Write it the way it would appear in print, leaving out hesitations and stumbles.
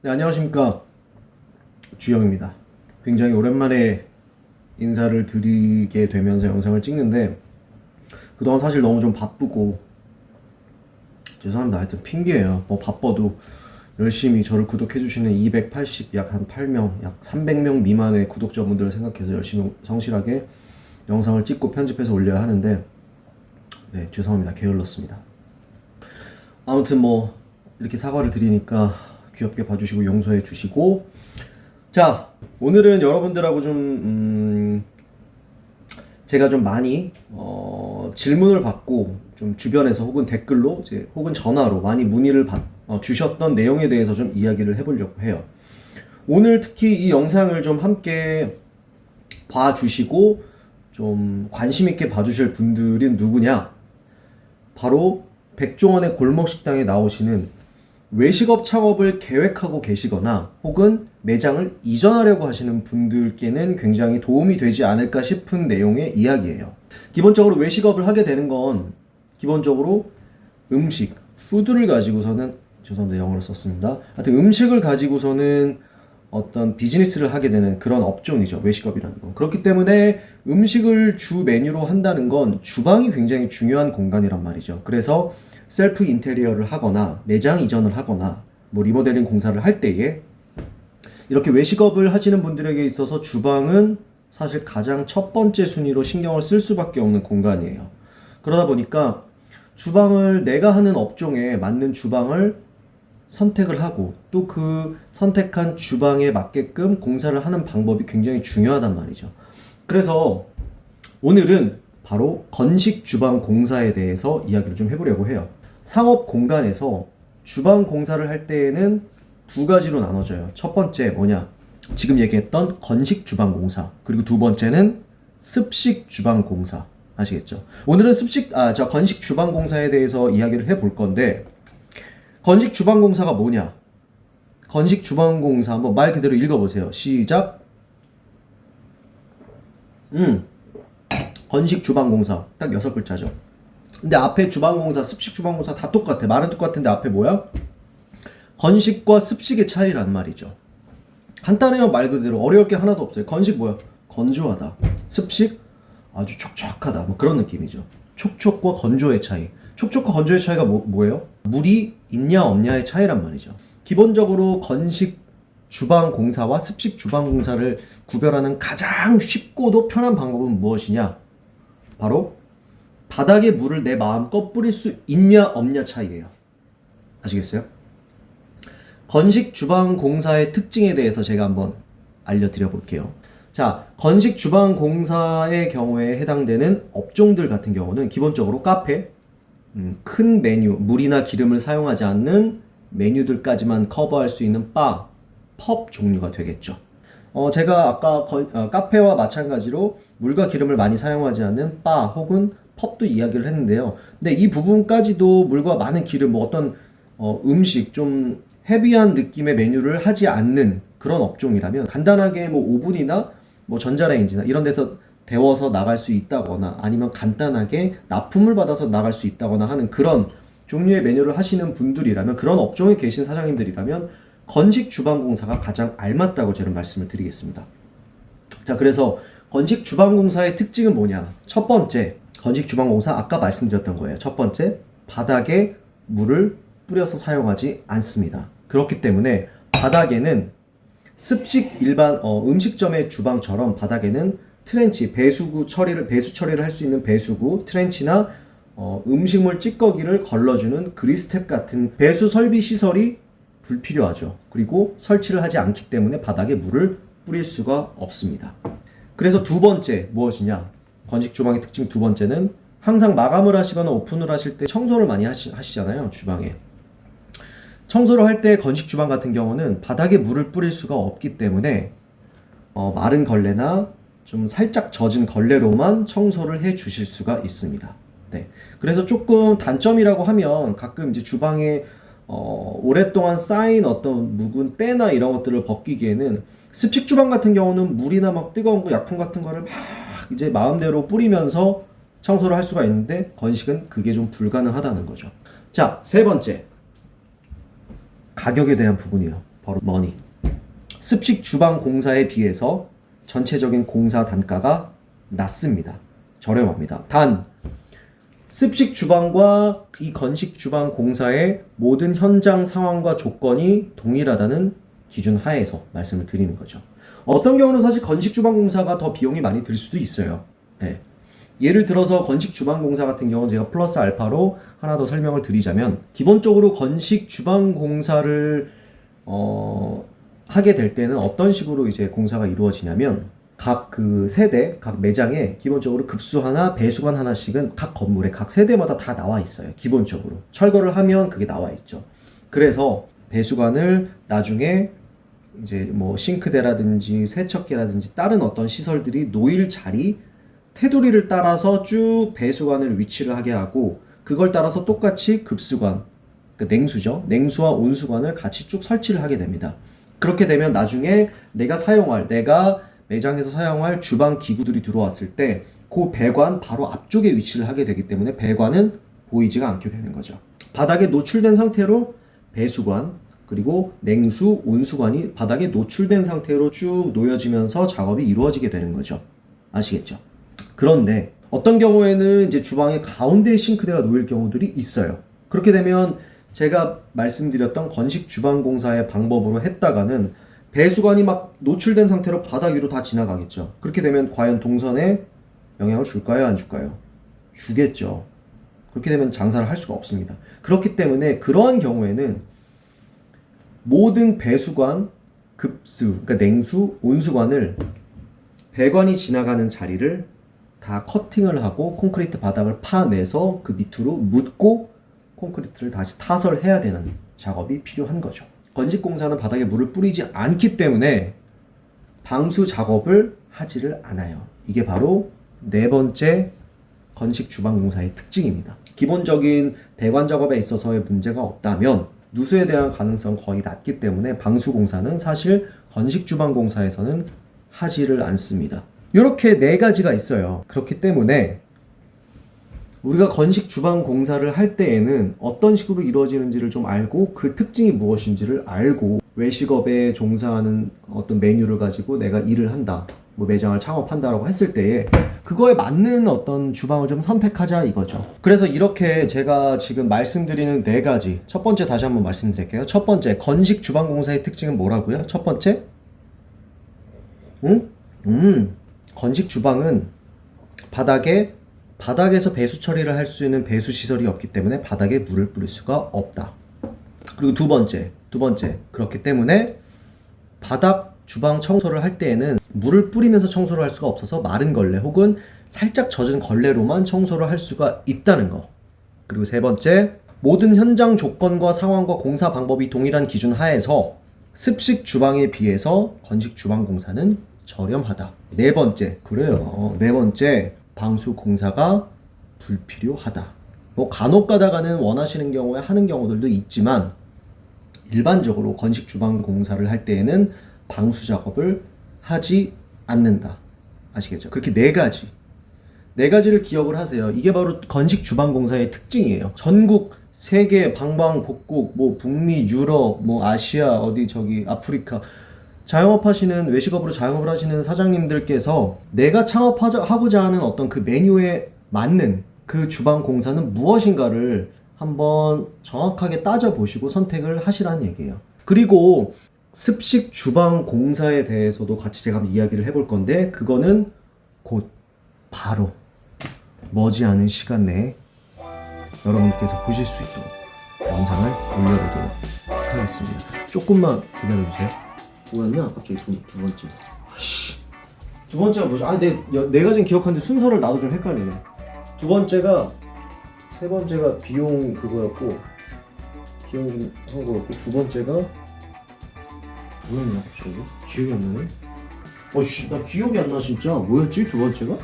네, 안녕하십니까. 주영입니다. 굉장히 오랜만에 인사를 드리게 되면서 영상을 찍는데 그동안 사실 너무 좀 바쁘고 죄송합니다. 하여튼 핑계예요. 뭐 바빠도 열심히 저를 구독해주시는 280, 약 한 8명, 약 300명 미만의 구독자분들을 생각해서 열심히 성실하게 영상을 찍고 편집해서 올려야 하는데 네, 죄송합니다. 게을렀습니다. 아무튼 뭐 이렇게 사과를 드리니까 귀엽게 봐주시고 용서해 주시고, 자, 오늘은 여러분들하고 좀 제가 좀 많이 질문을 받고 좀 주변에서 혹은 댓글로 이제 혹은 전화로 많이 문의를 주셨던 내용에 대해서 좀 이야기를 해보려고 해요. 오늘 특히 이 영상을 좀 함께 봐주시고 좀 관심 있게 봐주실 분들이 누구냐? 바로 백종원의 골목식당에 나오시는 외식업 창업을 계획하고 계시거나 혹은 매장을 이전하려고 하시는 분들께는 굉장히 도움이 되지 않을까 싶은 내용의 이야기예요. 기본적으로 외식업을 하게 되는 건 기본적으로 음식, 푸드를 가지고서는, 죄송합니다, 영어를 썼습니다. 하여튼 음식을 가지고서는 어떤 비즈니스를 하게 되는 그런 업종이죠, 외식업이라는 건. 그렇기 때문에 음식을 주 메뉴로 한다는 건 주방이 굉장히 중요한 공간이란 말이죠. 그래서 셀프 인테리어를 하거나 매장 이전을 하거나 뭐 리모델링 공사를 할 때에 이렇게 외식업을 하시는 분들에게 있어서 주방은 사실 가장 첫 번째 순위로 신경을 쓸 수밖에 없는 공간이에요. 그러다 보니까 주방을 내가 하는 업종에 맞는 주방을 선택을 하고 또 그 선택한 주방에 맞게끔 공사를 하는 방법이 굉장히 중요하단 말이죠. 그래서 오늘은 바로 건식 주방 공사에 대해서 이야기를 좀 해보려고 해요. 상업 공간에서 주방 공사를 할 때에는 두 가지로 나눠져요. 첫 번째 뭐냐? 지금 얘기했던 건식 주방 공사. 그리고 두 번째는 습식 주방 공사. 아시겠죠? 오늘은 건식 주방 공사에 대해서 이야기를 해볼 건데, 건식 주방 공사가 뭐냐? 건식 주방 공사 한번 말 그대로 읽어보세요. 시작. 건식 주방 공사 딱 6글자죠. 근데 앞에 주방공사, 습식 주방공사 다 똑같아. 말은 똑같은데 앞에 뭐야? 건식과 습식의 차이란 말이죠. 간단해요. 말 그대로. 어려울 게 하나도 없어요. 건식 뭐야? 건조하다. 습식? 아주 촉촉하다. 뭐 그런 느낌이죠. 촉촉과 건조의 차이. 촉촉과 건조의 차이가 뭐예요? 물이 있냐 없냐의 차이란 말이죠. 기본적으로 건식 주방공사와 습식 주방공사를 구별하는 가장 쉽고도 편한 방법은 무엇이냐? 바로 바닥에 물을 내 마음껏 뿌릴 수 있냐 없냐 차이예요. 아시겠어요? 건식 주방 공사의 특징에 대해서 제가 한번 알려드려 볼게요. 자, 건식 주방 공사의 경우에 해당되는 업종들 같은 경우는 기본적으로 카페, 큰 메뉴, 물이나 기름을 사용하지 않는 메뉴들까지만 커버할 수 있는 바, 펍 종류가 되겠죠. 제가 아까 카페와 마찬가지로 물과 기름을 많이 사용하지 않는 바 혹은 펍도 이야기를 했는데요. 근데 이 부분까지도 물과 많은 기름, 뭐 어떤 음식 좀 헤비한 느낌의 메뉴를 하지 않는 그런 업종이라면 간단하게 뭐 오븐이나 뭐 전자레인지나 이런 데서 데워서 나갈 수 있다거나 아니면 간단하게 납품을 받아서 나갈 수 있다거나 하는 그런 종류의 메뉴를 하시는 분들이라면, 그런 업종에 계신 사장님들이라면 건식 주방공사가 가장 알맞다고 저는 말씀을 드리겠습니다. 자, 그래서 건식 주방공사의 특징은 뭐냐? 첫 번째, 건식 주방공사 아까 말씀드렸던 거예요. 첫 번째, 바닥에 물을 뿌려서 사용하지 않습니다. 그렇기 때문에 바닥에는 습식 일반 음식점의 주방처럼 바닥에는 트렌치, 배수 처리를 할 수 있는 배수구, 트렌치나 음식물 찌꺼기를 걸러주는 그리스텝 같은 배수 설비 시설이 불필요하죠. 그리고 설치를 하지 않기 때문에 바닥에 물을 뿌릴 수가 없습니다. 그래서 두 번째 무엇이냐? 건식 주방의 특징 두 번째는 항상 마감을 하시거나 오픈을 하실 때 청소를 많이 하시잖아요. 주방에. 청소를 할 때 건식 주방 같은 경우는 바닥에 물을 뿌릴 수가 없기 때문에 마른 걸레나 좀 살짝 젖은 걸레로만 청소를 해 주실 수가 있습니다. 네. 그래서 조금 단점이라고 하면 가끔 이제 주방에 오랫동안 쌓인 어떤 묵은 때나 이런 것들을 벗기기에는 습식 주방 같은 경우는 물이나 막 뜨거운 거, 약품 같은 거를 막 이제 마음대로 뿌리면서 청소를 할 수가 있는데 건식은 그게 좀 불가능하다는 거죠. 자, 세 번째. 가격에 대한 부분이에요. 바로 머니. 습식 주방 공사에 비해서 전체적인 공사 단가가 낮습니다. 저렴합니다. 단 습식 주방과 이 건식 주방 공사의 모든 현장 상황과 조건이 동일하다는 기준 하에서 말씀을 드리는 거죠. 어떤 경우는 사실 건식 주방 공사가 더 비용이 많이 들 수도 있어요. 네. 예를 들어서 건식 주방 공사 같은 경우는 제가 플러스 알파로 하나 더 설명을 드리자면, 기본적으로 건식 주방 공사를 하게 될 때는 어떤 식으로 이제 공사가 이루어지냐면, 각 그 세대, 각 매장에 기본적으로 급수 하나, 배수관 하나씩은 각 건물에 각 세대마다 다 나와 있어요. 기본적으로 철거를 하면 그게 나와 있죠. 그래서 배수관을 나중에 이제 뭐 싱크대라든지 세척기라든지 다른 어떤 시설들이 놓일 자리, 테두리를 따라서 쭉 배수관을 위치를 하게 하고, 그걸 따라서 똑같이 급수관, 그러니까 냉수죠. 냉수와 온수관을 같이 쭉 설치를 하게 됩니다. 그렇게 되면 나중에 내가 매장에서 사용할 주방 기구들이 들어왔을 때 그 배관 바로 앞쪽에 위치를 하게 되기 때문에 배관은 보이지가 않게 되는 거죠. 바닥에 노출된 상태로 배수관, 그리고 냉수, 온수관이 바닥에 노출된 상태로 쭉 놓여지면서 작업이 이루어지게 되는 거죠. 아시겠죠? 그런데 어떤 경우에는 이제 주방의 가운데에 싱크대가 놓일 경우들이 있어요. 그렇게 되면 제가 말씀드렸던 건식 주방 공사의 방법으로 했다가는 배수관이 막 노출된 상태로 바닥 위로 다 지나가겠죠. 그렇게 되면 과연 동선에 영향을 줄까요? 안 줄까요? 주겠죠. 그렇게 되면 장사를 할 수가 없습니다. 그렇기 때문에 그러한 경우에는 모든 배수관, 급수, 그러니까 냉수, 온수관을 배관이 지나가는 자리를 다 커팅을 하고 콘크리트 바닥을 파내서 그 밑으로 묻고 콘크리트를 다시 타설해야 되는 작업이 필요한 거죠. 건식 공사는 바닥에 물을 뿌리지 않기 때문에 방수 작업을 하지를 않아요. 이게 바로 네 번째 건식 주방 공사의 특징입니다. 기본적인 배관 작업에 있어서의 문제가 없다면 누수에 대한 가능성은 거의 낮기 때문에 방수 공사는 사실 건식 주방 공사에서는 하지를 않습니다. 이렇게 네 가지가 있어요. 그렇기 때문에 우리가 건식 주방 공사를 할 때에는 어떤 식으로 이루어지는지를 좀 알고, 그 특징이 무엇인지를 알고, 외식업에 종사하는 어떤 메뉴를 가지고 내가 일을 한다, 뭐 매장을 창업한다라고 했을 때에 그거에 맞는 어떤 주방을 좀 선택하자 이거죠. 그래서 이렇게 제가 지금 말씀드리는 네 가지, 첫 번째 다시 한번 말씀드릴게요. 첫 번째, 건식 주방 공사의 특징은 뭐라고요? 첫 번째, 건식 주방은 바닥에서 배수 처리를 할 수 있는 배수 시설이 없기 때문에 바닥에 물을 뿌릴 수가 없다. 그리고 두 번째, 그렇기 때문에 바닥 주방 청소를 할 때에는 물을 뿌리면서 청소를 할 수가 없어서 마른 걸레 혹은 살짝 젖은 걸레로만 청소를 할 수가 있다는 거. 그리고 세 번째, 모든 현장 조건과 상황과 공사 방법이 동일한 기준 하에서 습식 주방에 비해서 건식 주방 공사는 저렴하다. 네 번째, 방수 공사가 불필요하다. 뭐 간혹 가다가는 원하시는 경우에 하는 경우들도 있지만, 일반적으로 건식 주방 공사를 할 때에는 방수 작업을 하지 않는다. 아시겠죠? 그렇게 네 가지를 기억을 하세요. 이게 바로 건식 주방 공사의 특징이에요. 전국 세계 방방곡곡, 뭐 북미, 유럽, 뭐 아시아, 아프리카 외식업으로 자영업을 하시는 사장님들께서 내가 창업하고자 하는 어떤 그 메뉴에 맞는 그 주방 공사는 무엇인가를 한번 정확하게 따져보시고 선택을 하시라는 얘기예요. 그리고 습식 주방 공사에 대해서도 같이 제가 이야기를 해볼 건데, 그거는 곧 바로 머지않은 시간 내에 여러분께서 보실 수 있도록 영상을 올려보도록 하겠습니다. 조금만 기다려주세요. 뭐였냐? 갑자기 두 번째. 두 번째가 뭐죠? 네 가지는 기억하는데 순서를 나도 좀 헷갈리네. 세 번째가 비용 그거였고, 비용 좀 한 거였고, 두 번째가 뭐였냐 갑자기? 기억이 안 나네? 나 기억이 안 나 진짜. 뭐였지 두 번째가?